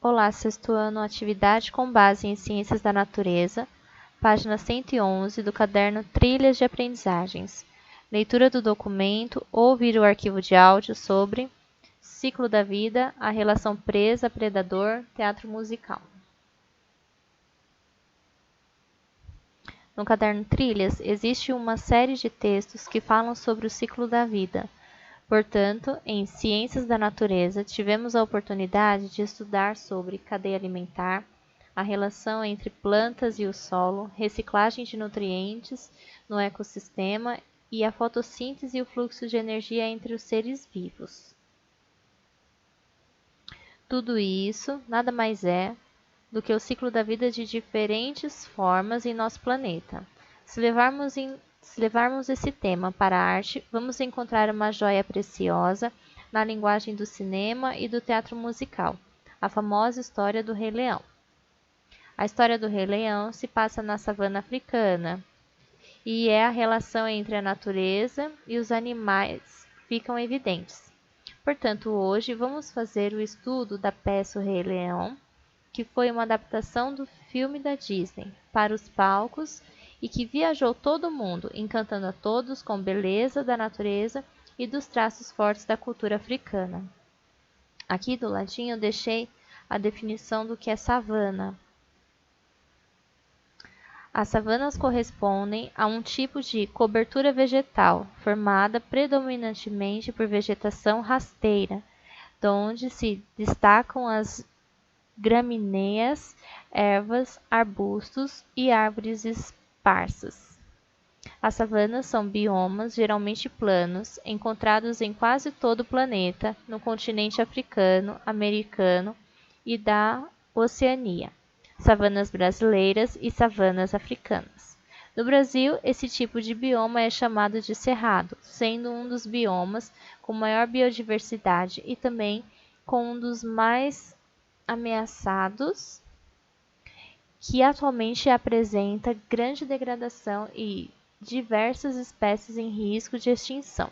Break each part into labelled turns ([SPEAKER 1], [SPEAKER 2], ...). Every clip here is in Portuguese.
[SPEAKER 1] Olá, sexto ano, atividade com base em Ciências da Natureza, página 111 do caderno Trilhas de Aprendizagens. Leitura do documento, ouvir o arquivo de áudio sobre ciclo da vida, a relação presa-predador, teatro musical. No caderno Trilhas, existe uma série de textos que falam sobre o ciclo da vida. Portanto, em Ciências da Natureza, tivemos a oportunidade de estudar sobre cadeia alimentar, a relação entre plantas e o solo, reciclagem de nutrientes no ecossistema e a fotossíntese e o fluxo de energia entre os seres vivos. Tudo isso nada mais é do que o ciclo da vida de diferentes formas em nosso planeta. Se levarmos esse tema para a arte, vamos encontrar uma joia preciosa na linguagem do cinema e do teatro musical, a famosa história do Rei Leão. A história do Rei Leão se passa na savana africana e é a relação entre a natureza e os animais ficam evidentes. Portanto, hoje vamos fazer o estudo da peça O Rei Leão, que foi uma adaptação do filme da Disney para os palcos e que viajou todo o mundo, encantando a todos com beleza da natureza e dos traços fortes da cultura africana. Aqui do ladinho eu deixei a definição do que é savana. As savanas correspondem a um tipo de cobertura vegetal, formada predominantemente por vegetação rasteira, onde se destacam as gramíneas, ervas, arbustos e árvores esparsas. As savanas são biomas geralmente planos, encontrados em quase todo o planeta, no continente africano, americano e da Oceania, savanas brasileiras e savanas africanas. No Brasil, esse tipo de bioma é chamado de cerrado, sendo um dos biomas com maior biodiversidade e também com um dos mais ameaçados, que atualmente apresenta grande degradação e diversas espécies em risco de extinção.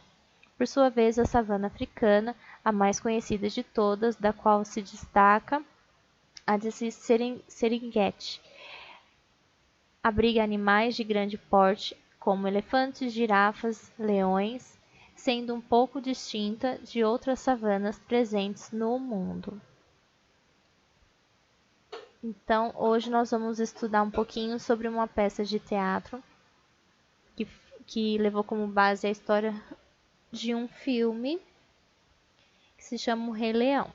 [SPEAKER 1] Por sua vez, a savana africana, a mais conhecida de todas, da qual se destaca a de Serengeti, abriga animais de grande porte, como elefantes, girafas, leões, sendo um pouco distinta de outras savanas presentes no mundo. Então, hoje nós vamos estudar um pouquinho sobre uma peça de teatro que levou como base a história de um filme que se chama O Rei Leão.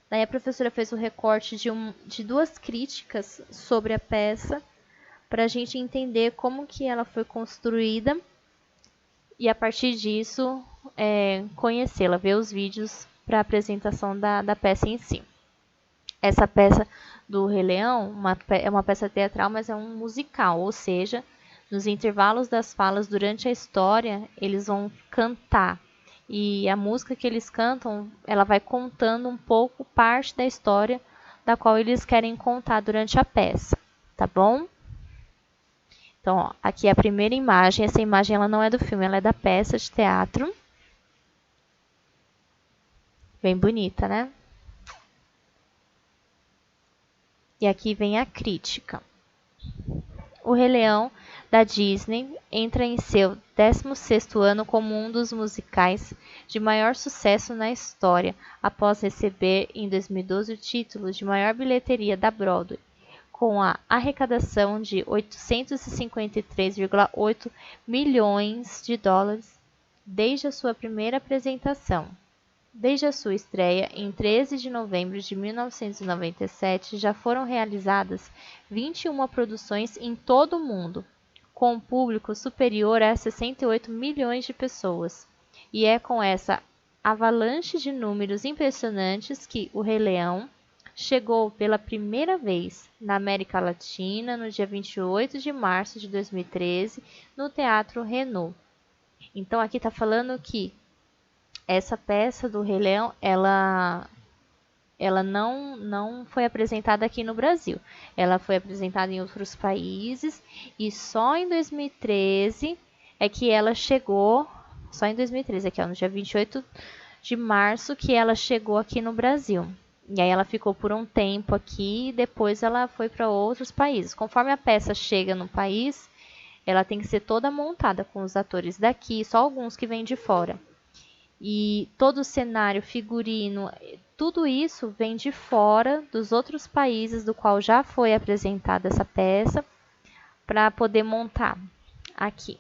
[SPEAKER 1] Daí a professora fez o recorte de duas críticas sobre a peça para a gente entender como que ela foi construída e a partir disso conhecê-la, ver os vídeos para a apresentação da peça em si. Essa peça do Rei Leão é uma peça teatral, mas é um musical, ou seja, nos intervalos das falas durante a história, eles vão cantar. E a música que eles cantam, ela vai contando um pouco parte da história da qual eles querem contar durante a peça, tá bom? Então, ó, aqui é a primeira imagem. Essa imagem ela não é do filme, ela é da peça de teatro. Bem bonita, né? E aqui vem a crítica. O Rei Leão, da Disney, entra em seu 16º ano como um dos musicais de maior sucesso na história, após receber em 2012 o título de maior bilheteria da Broadway, com a arrecadação de 853,8 milhões de dólares desde a sua primeira apresentação. Desde a sua estreia, em 13 de novembro de 1997, já foram realizadas 21 produções em todo o mundo, com um público superior a 68 milhões de pessoas. E é com essa avalanche de números impressionantes que O Rei Leão chegou pela primeira vez na América Latina no dia 28 de março de 2013, no Teatro Renault. Então aqui está falando que essa peça do Rei Leão, ela não foi apresentada aqui no Brasil. Ela foi apresentada em outros países e só em 2013 é que ela chegou, só em 2013, aqui ó, no dia 28 de março, que ela chegou aqui no Brasil. E aí ela ficou por um tempo aqui e depois ela foi para outros países. Conforme a peça chega no país, ela tem que ser toda montada com os atores daqui, só alguns que vêm de fora. E todo o cenário, figurino, tudo isso vem de fora dos outros países do qual já foi apresentada essa peça para poder montar aqui.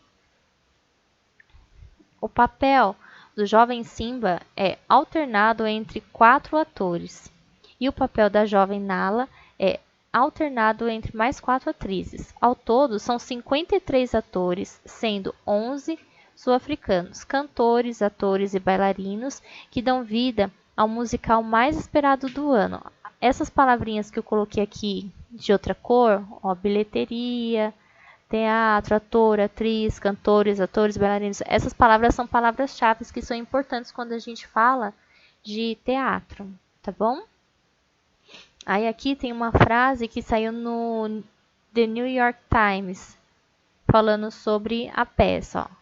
[SPEAKER 1] O papel do jovem Simba é alternado entre 4 atores e o papel da jovem Nala é alternado entre mais 4 atrizes. Ao todo, são 53 atores, sendo 11 sul-africanos, cantores, atores e bailarinos que dão vida ao musical mais esperado do ano. Essas palavrinhas que eu coloquei aqui de outra cor, ó, bilheteria, teatro, ator, atriz, cantores, atores, bailarinos. Essas palavras são palavras-chave que são importantes quando a gente fala de teatro, tá bom? Aí aqui tem uma frase que saiu no The New York Times, falando sobre a peça. Ó.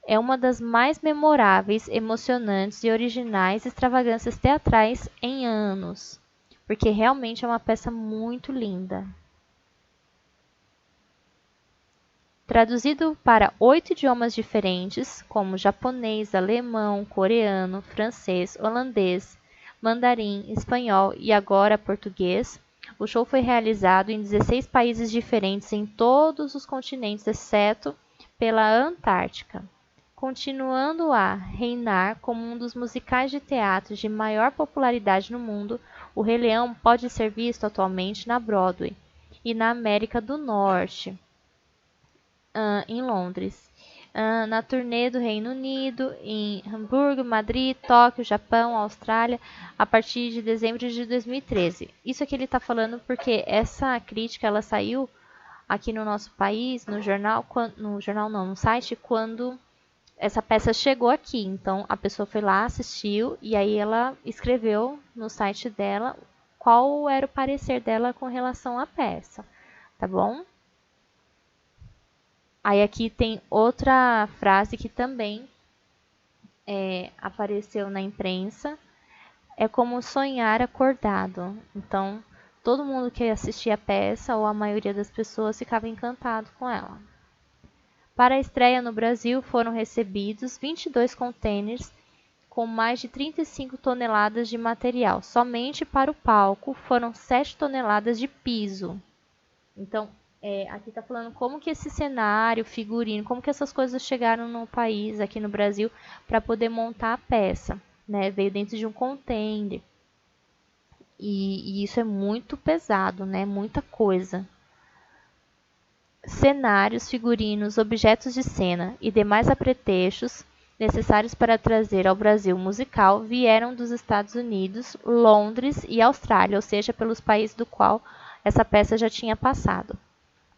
[SPEAKER 1] É uma das mais memoráveis, emocionantes e originais extravagâncias teatrais em anos, porque realmente é uma peça muito linda. Traduzido para 8 idiomas diferentes, como japonês, alemão, coreano, francês, holandês, mandarim, espanhol e agora português, o show foi realizado em 16 países diferentes em todos os continentes, exceto pela Antártica, continuando a reinar como um dos musicais de teatro de maior popularidade no mundo. O Rei Leão pode ser visto atualmente na Broadway e na América do Norte. Em Londres, na turnê do Reino Unido, em Hamburgo, Madrid, Tóquio, Japão, Austrália, a partir de dezembro de 2013. Isso aqui ele está falando porque essa crítica ela saiu aqui no nosso país, no site, quando essa peça chegou aqui. Então a pessoa foi lá, assistiu e aí ela escreveu no site dela qual era o parecer dela com relação à peça, tá bom? Aí aqui tem outra frase que também apareceu na imprensa. É como sonhar acordado. Então, todo mundo que assistia a peça, ou a maioria das pessoas, ficava encantado com ela. Para a estreia no Brasil, foram recebidos 22 contêineres com mais de 35 toneladas de material. Somente para o palco foram 7 toneladas de piso. Então, aqui está falando como que esse cenário, figurino, como que essas coisas chegaram no país, aqui no Brasil, para poder montar a peça. Né? Veio dentro de um container. E isso é muito pesado, né? Muita coisa. Cenários, figurinos, objetos de cena e demais apetrechos necessários para trazer ao Brasil musical vieram dos Estados Unidos, Londres e Austrália, ou seja, pelos países do qual essa peça já tinha passado.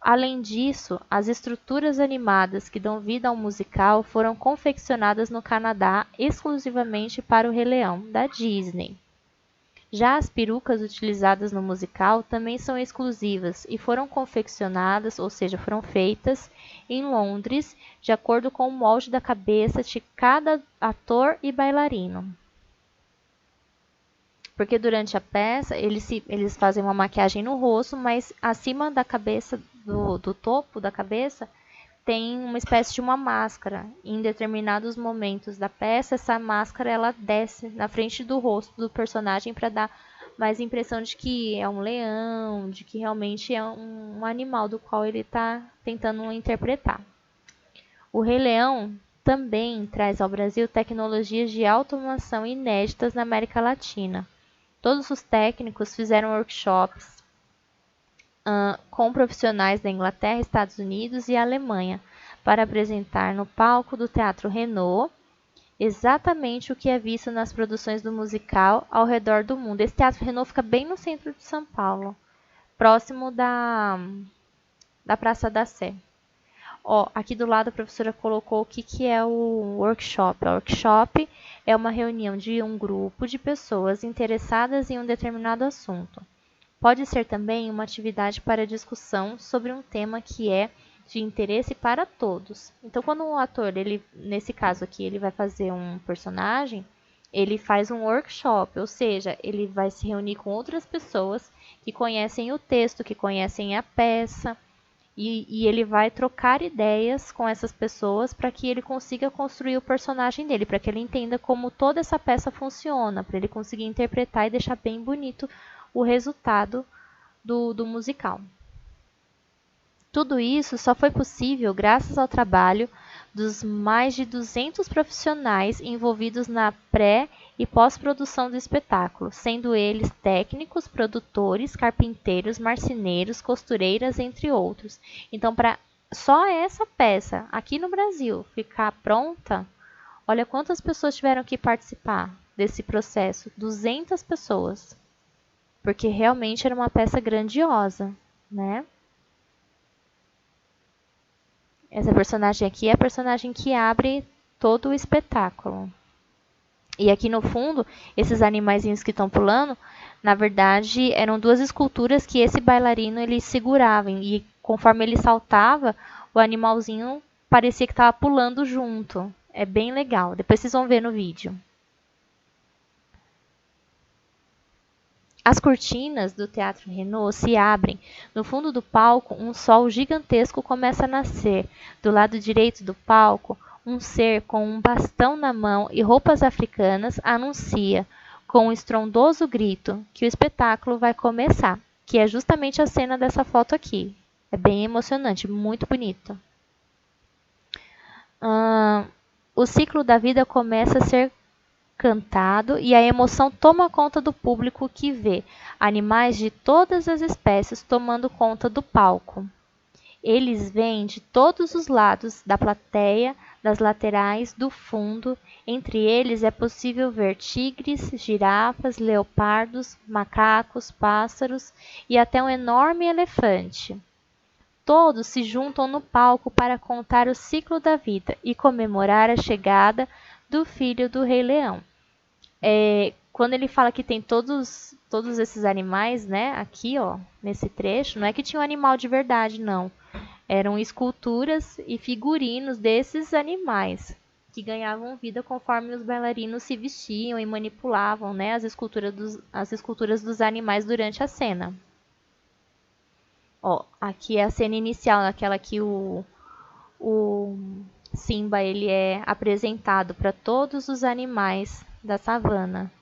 [SPEAKER 1] Além disso, as estruturas animadas que dão vida ao musical foram confeccionadas no Canadá exclusivamente para o Rei Leão, da Disney. Já as perucas utilizadas no musical também são exclusivas e foram confeccionadas, ou seja, foram feitas em Londres, de acordo com o molde da cabeça de cada ator e bailarino. Porque durante a peça eles fazem uma maquiagem no rosto, mas acima da cabeça, do topo da cabeça, tem uma espécie de uma máscara. Em determinados momentos da peça, essa máscara ela desce na frente do rosto do personagem para dar mais impressão de que é um leão, de que realmente é um animal do qual ele está tentando interpretar. O Rei Leão também traz ao Brasil tecnologias de automação inéditas na América Latina. Todos os técnicos fizeram workshops com profissionais da Inglaterra, Estados Unidos e Alemanha para apresentar no palco do Teatro Renault exatamente o que é visto nas produções do musical ao redor do mundo. Esse Teatro Renault fica bem no centro de São Paulo, próximo da Praça da Sé. Ó, aqui do lado a professora colocou o que é o workshop. O workshop é uma reunião de um grupo de pessoas interessadas em um determinado assunto. Pode ser também uma atividade para discussão sobre um tema que é de interesse para todos. Então, quando um ator, nesse caso aqui, ele vai fazer um personagem, ele faz um workshop, ou seja, ele vai se reunir com outras pessoas que conhecem o texto, que conhecem a peça, e ele vai trocar ideias com essas pessoas para que ele consiga construir o personagem dele, para que ele entenda como toda essa peça funciona, para ele conseguir interpretar e deixar bem bonito o resultado do musical. Tudo isso só foi possível graças ao trabalho dos mais de 200 profissionais envolvidos na pré e pós-produção do espetáculo, sendo eles técnicos, produtores, carpinteiros, marceneiros, costureiras, entre outros. Então, para só essa peça aqui no Brasil ficar pronta, olha quantas pessoas tiveram que participar desse processo, 200 pessoas, porque realmente era uma peça grandiosa, né? Essa personagem aqui é a personagem que abre todo o espetáculo. E aqui no fundo, esses animaizinhos que estão pulando, na verdade, eram duas esculturas que esse bailarino ele segurava. E conforme ele saltava, o animalzinho parecia que estava pulando junto. É bem legal. Depois vocês vão ver no vídeo. As cortinas do Teatro Renault se abrem. No fundo do palco, um sol gigantesco começa a nascer. Do lado direito do palco, um ser com um bastão na mão e roupas africanas anuncia, com um estrondoso grito, que o espetáculo vai começar, que é justamente a cena dessa foto aqui. É bem emocionante, muito bonito. O ciclo da vida começa a ser cantado e a emoção toma conta do público que vê animais de todas as espécies tomando conta do palco. Eles vêm de todos os lados da plateia, das laterais, do fundo. Entre eles é possível ver tigres, girafas, leopardos, macacos, pássaros e até um enorme elefante. Todos se juntam no palco para contar o ciclo da vida e comemorar a chegada do filho do Rei Leão. Quando ele fala que tem todos esses animais, né, aqui, ó, nesse trecho, não é que tinha um animal de verdade, não. Eram esculturas e figurinos desses animais que ganhavam vida conforme os bailarinos se vestiam e manipulavam, né, as esculturas dos animais durante a cena. Ó, aqui é a cena inicial, naquela que o Simba ele é apresentado para todos os animais da savana.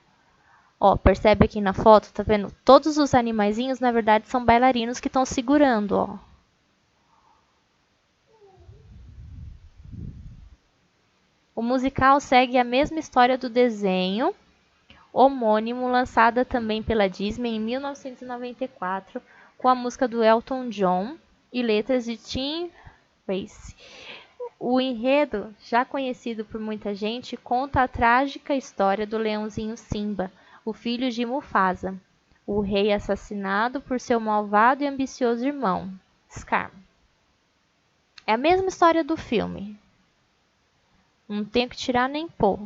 [SPEAKER 1] Ó, percebe aqui na foto, tá vendo? Todos os animaizinhos, na verdade, são bailarinos que estão segurando, ó. O musical segue a mesma história do desenho homônimo, lançada também pela Disney em 1994, com a música do Elton John e letras de Tim Rice. O enredo, já conhecido por muita gente, conta a trágica história do leãozinho Simba, o filho de Mufasa, o rei assassinado por seu malvado e ambicioso irmão, Scar. É a mesma história do filme. Não tenho que tirar nem pôr.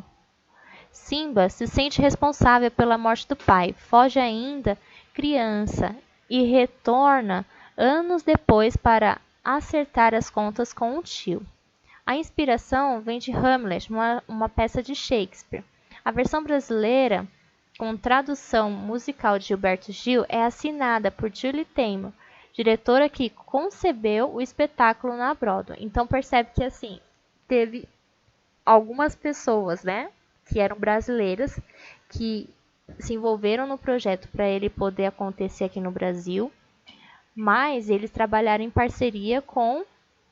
[SPEAKER 1] Simba se sente responsável pela morte do pai, foge ainda criança e retorna anos depois para acertar as contas com o tio. A inspiração vem de Hamlet, uma peça de Shakespeare. A versão brasileira, com tradução musical de Gilberto Gil, é assinada por Julie Taymor, diretora que concebeu o espetáculo na Broadway. Então percebe que assim, teve algumas pessoas, né, que eram brasileiras, que se envolveram no projeto para ele poder acontecer aqui no Brasil, mas eles trabalharam em parceria com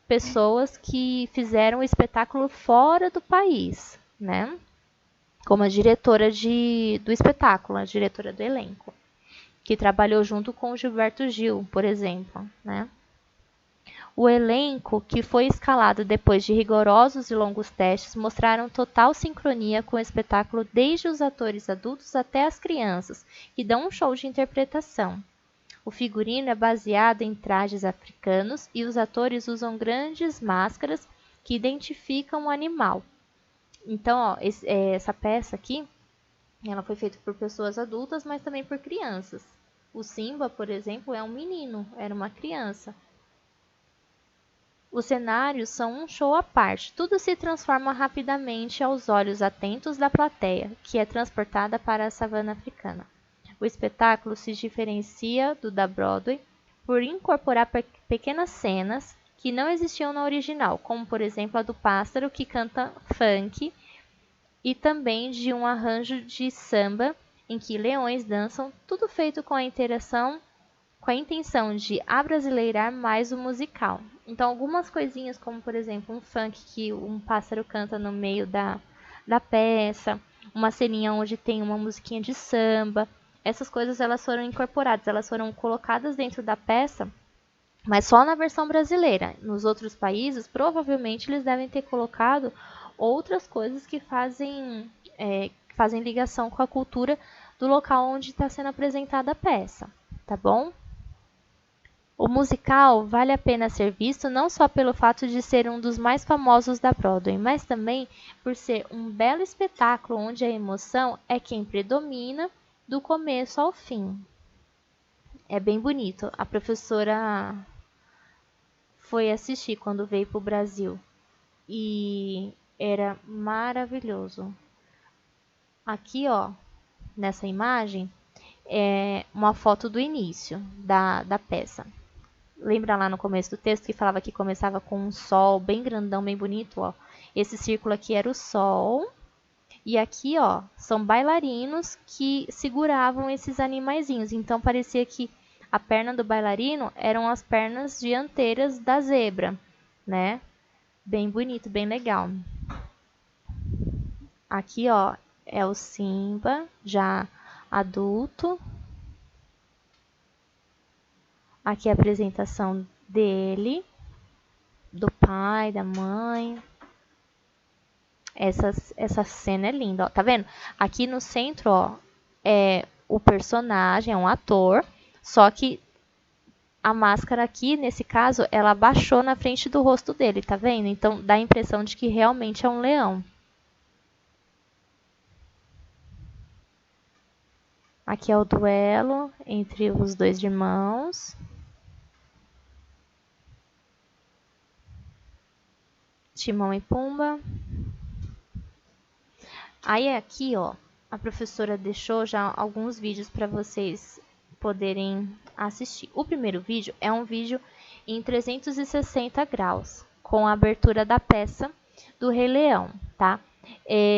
[SPEAKER 1] pessoas que fizeram o espetáculo fora do país, né? Como a diretora do espetáculo, a diretora do elenco, que trabalhou junto com o Gilberto Gil, por exemplo, né? O elenco, que foi escalado depois de rigorosos e longos testes, mostraram total sincronia com o espetáculo, desde os atores adultos até as crianças, que dão um show de interpretação. O figurino é baseado em trajes africanos e os atores usam grandes máscaras que identificam o animal. Então, ó, essa peça aqui, ela foi feita por pessoas adultas, mas também por crianças. O Simba, por exemplo, é um menino, era uma criança. Os cenários são um show à parte. Tudo se transforma rapidamente aos olhos atentos da plateia, que é transportada para a savana africana. O espetáculo se diferencia do da Broadway por incorporar pequenas cenas que não existiam na original, como por exemplo a do pássaro que canta funk e também de um arranjo de samba em que leões dançam, tudo feito com a intenção de abrasileirar mais o musical. Então algumas coisinhas como por exemplo um funk que um pássaro canta no meio da peça, uma ceninha onde tem uma musiquinha de samba, essas coisas elas foram incorporadas, elas foram colocadas dentro da peça, mas só na versão brasileira. Nos outros países, provavelmente eles devem ter colocado outras coisas que fazem ligação com a cultura do local onde está sendo apresentada a peça, tá bom? O musical vale a pena ser visto não só pelo fato de ser um dos mais famosos da Broadway, mas também por ser um belo espetáculo onde a emoção é quem predomina do começo ao fim. É bem bonito. A professora foi assistir quando veio para o Brasil e era maravilhoso. Aqui, ó, nessa imagem, é uma foto do início da peça. Lembra lá no começo do texto que falava que começava com um sol bem grandão, bem bonito, ó. Esse círculo aqui era o sol. E aqui, ó, são bailarinos que seguravam esses animaizinhos. Então parecia que a perna do bailarino eram as pernas dianteiras da zebra, né? Bem bonito, bem legal. Aqui, ó, é o Simba, já adulto. Aqui é a apresentação dele, do pai, da mãe. Essa cena é linda, ó. Tá vendo? Aqui no centro, ó, é o personagem, é um ator, só que a máscara aqui, nesse caso, ela abaixou na frente do rosto dele, tá vendo? Então dá a impressão de que realmente é um leão. Aqui é o duelo entre os dois irmãos. Timão e Pumba. Aí aqui, ó, a professora deixou já alguns vídeos para vocês poderem assistir. O primeiro vídeo é um vídeo em 360 graus, com a abertura da peça do Rei Leão, tá?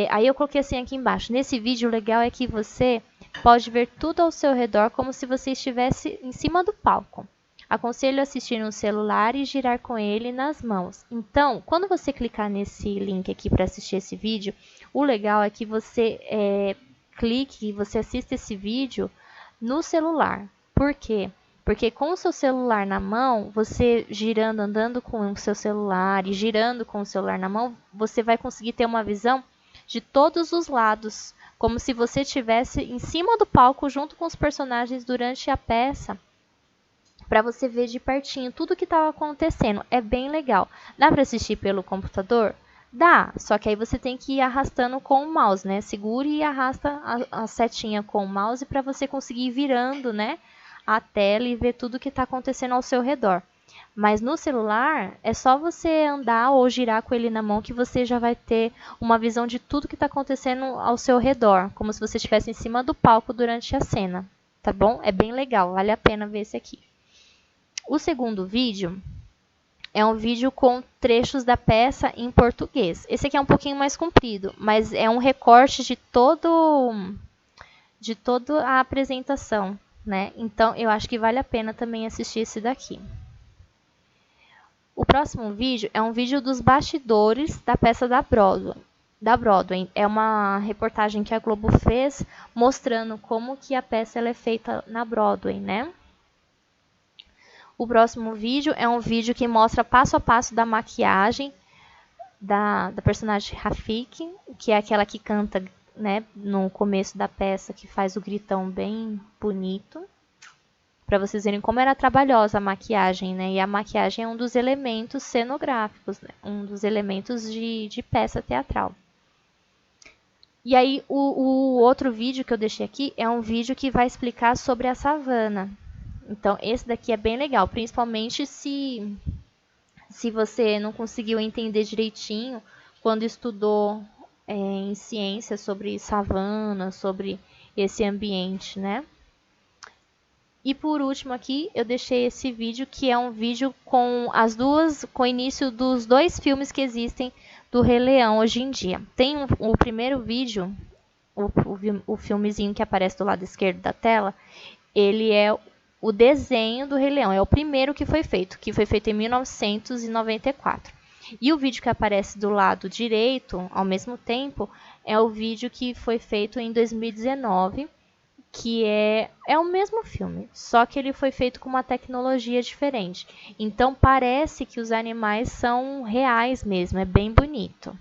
[SPEAKER 1] Aí eu coloquei assim aqui embaixo. Nesse vídeo, o legal é que você pode ver tudo ao seu redor como se você estivesse em cima do palco. Aconselho assistir no celular e girar com ele nas mãos. Então, quando você clicar nesse link aqui para assistir esse vídeo, o legal é que você clique e você assista esse vídeo no celular. Por quê? Porque com o seu celular na mão, você girando, andando com o seu celular e girando com o celular na mão, você vai conseguir ter uma visão de todos os lados, como se você estivesse em cima do palco junto com os personagens durante a peça, para você ver de pertinho tudo que estava acontecendo. É bem legal. Dá para assistir pelo computador? Dá, só que aí você tem que ir arrastando com o mouse, né? Segure e arrasta a setinha com o mouse para você conseguir ir virando, né, a tela e ver tudo que está acontecendo ao seu redor. Mas no celular, é só você andar ou girar com ele na mão que você já vai ter uma visão de tudo que está acontecendo ao seu redor, como se você estivesse em cima do palco durante a cena, tá bom? É bem legal, vale a pena ver esse aqui. O segundo vídeo é um vídeo com trechos da peça em português. Esse aqui é um pouquinho mais comprido, mas é um recorte de toda a apresentação, né? Então, eu acho que vale a pena também assistir esse daqui. O próximo vídeo é um vídeo dos bastidores da peça da Broadway. É uma reportagem que a Globo fez mostrando como que a peça ela é feita na Broadway, né? O próximo vídeo é um vídeo que mostra passo a passo da maquiagem da personagem Rafiki, que é aquela que canta, né, no começo da peça, que faz o gritão bem bonito. Para vocês verem como era trabalhosa a maquiagem, né? E a maquiagem é um dos elementos cenográficos, né? Um dos elementos de peça teatral. E aí, o outro vídeo que eu deixei aqui é um vídeo que vai explicar sobre a savana. Então, esse daqui é bem legal, principalmente se Se você não conseguiu entender direitinho quando estudou em ciência sobre savana, sobre esse ambiente, né? E por último aqui, eu deixei esse vídeo, que é um vídeo com com o início dos 2 filmes que existem do Rei Leão hoje em dia. Tem o primeiro vídeo, o filmezinho que aparece do lado esquerdo da tela, ele é o desenho do Rei Leão, é o primeiro que foi feito em 1994. E o vídeo que aparece do lado direito, ao mesmo tempo, é o vídeo que foi feito em 2019, que é o mesmo filme, só que ele foi feito com uma tecnologia diferente. Então parece que os animais são reais mesmo, é bem bonito.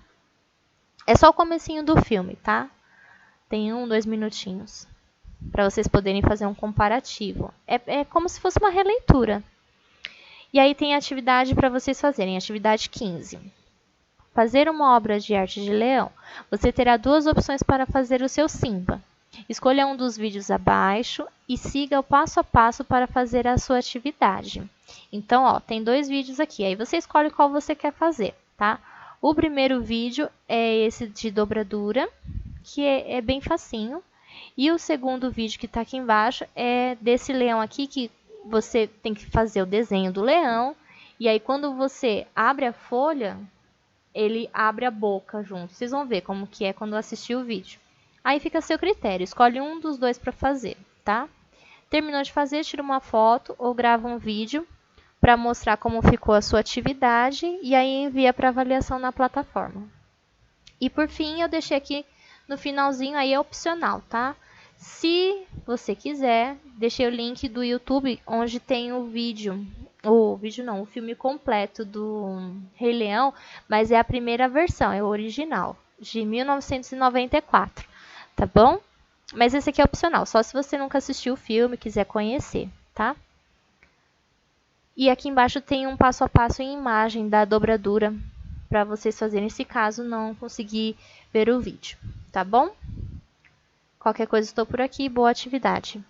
[SPEAKER 1] É só o comecinho do filme, tá? Tem 2 minutinhos para vocês poderem fazer um comparativo. É como se fosse uma releitura. E aí tem atividade para vocês fazerem, atividade 15. Fazer uma obra de arte de leão. Você terá 2 opções para fazer o seu Simba. Escolha um dos vídeos abaixo e siga o passo a passo para fazer a sua atividade. Então, ó, tem 2 vídeos aqui, aí você escolhe qual você quer fazer, tá? O primeiro vídeo é esse de dobradura, que é bem facinho. E o segundo vídeo que está aqui embaixo é desse leão aqui, que você tem que fazer o desenho do leão. E aí, quando você abre a folha, ele abre a boca junto. Vocês vão ver como que é quando assistir o vídeo. Aí fica a seu critério, escolhe um dos 2 para fazer, tá? Terminou de fazer, tira uma foto ou grava um vídeo para mostrar como ficou a sua atividade e aí envia para avaliação na plataforma. E por fim, eu deixei aqui no finalzinho, aí é opcional, tá? Se você quiser, deixei o link do YouTube, onde tem o filme completo do Rei Leão, mas é a primeira versão, é o original, de 1994. Tá bom? Mas esse aqui é opcional, só se você nunca assistiu o filme, quiser conhecer, tá? E aqui embaixo tem um passo a passo em imagem da dobradura, para vocês fazerem se caso não conseguir ver o vídeo, tá bom? Qualquer coisa estou por aqui, boa atividade!